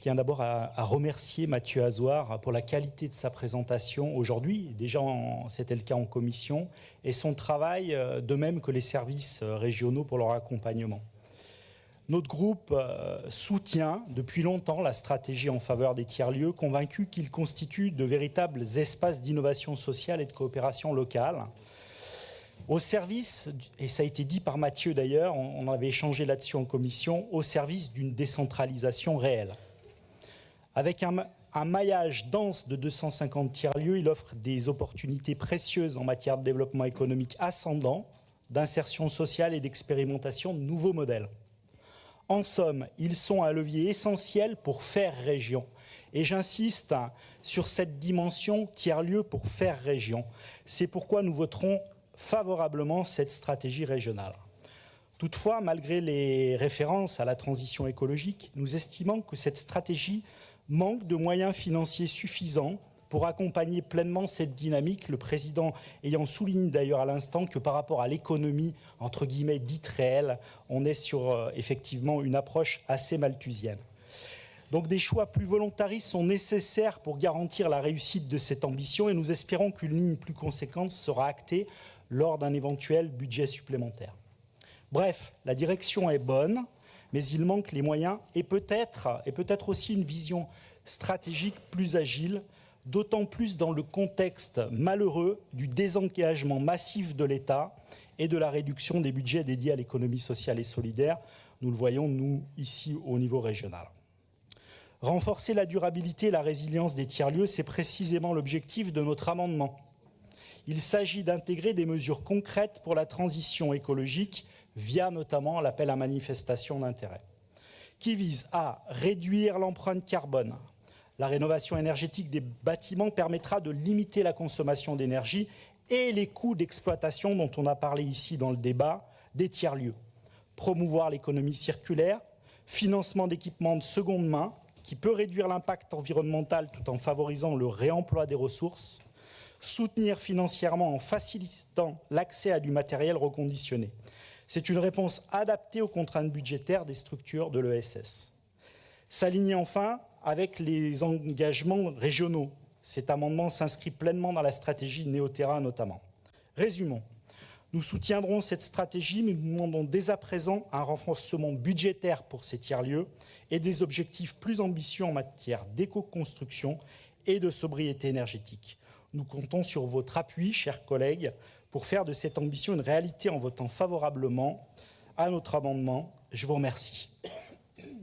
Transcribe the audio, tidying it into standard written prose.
tiens d'abord à remercier Mathieu Azoire pour la qualité de sa présentation aujourd'hui. Déjà, c'était le cas en commission, et son travail, de même que les services régionaux pour leur accompagnement. Notre groupe soutient depuis longtemps la stratégie en faveur des tiers-lieux, convaincu qu'ils constituent de véritables espaces d'innovation sociale et de coopération locale. Au service, et ça a été dit par Mathieu d'ailleurs, on avait échangé là-dessus en commission, au service d'une décentralisation réelle. Avec un maillage dense de 250 tiers-lieux, il offre des opportunités précieuses en matière de développement économique ascendant, d'insertion sociale et d'expérimentation de nouveaux modèles. En somme, ils sont un levier essentiel pour faire région. Et j'insiste sur cette dimension tiers-lieux pour faire région. C'est pourquoi nous voterons favorablement cette stratégie régionale. Toutefois, malgré les références à la transition écologique, nous estimons que cette stratégie manque de moyens financiers suffisants pour accompagner pleinement cette dynamique, le président ayant souligné d'ailleurs à l'instant que par rapport à l'économie, entre guillemets, dite réelle, on est sur effectivement une approche assez malthusienne. Donc des choix plus volontaristes sont nécessaires pour garantir la réussite de cette ambition et nous espérons qu'une ligne plus conséquente sera actée lors d'un éventuel budget supplémentaire. Bref, la direction est bonne, mais il manque les moyens et peut-être aussi une vision stratégique plus agile, d'autant plus dans le contexte malheureux du désengagement massif de l'État et de la réduction des budgets dédiés à l'économie sociale et solidaire. Nous le voyons, nous, ici, au niveau régional. Renforcer la durabilité et la résilience des tiers-lieux, c'est précisément l'objectif de notre amendement. Il s'agit d'intégrer des mesures concrètes pour la transition écologique via notamment l'appel à manifestation d'intérêt, qui vise à réduire l'empreinte carbone. La rénovation énergétique des bâtiments permettra de limiter la consommation d'énergie et les coûts d'exploitation dont on a parlé ici dans le débat des tiers-lieux. Promouvoir l'économie circulaire, financement d'équipements de seconde main, qui peut réduire l'impact environnemental tout en favorisant le réemploi des ressources, soutenir financièrement en facilitant l'accès à du matériel reconditionné. C'est une réponse adaptée aux contraintes budgétaires des structures de l'ESS. S'aligner enfin avec les engagements régionaux. Cet amendement s'inscrit pleinement dans la stratégie Néo-Terra notamment. Résumons. Nous soutiendrons cette stratégie, mais nous demandons dès à présent un renforcement budgétaire pour ces tiers-lieux et des objectifs plus ambitieux en matière d'éco-construction et de sobriété énergétique. Nous comptons sur votre appui, chers collègues, pour faire de cette ambition une réalité en votant favorablement à notre amendement. Je vous remercie.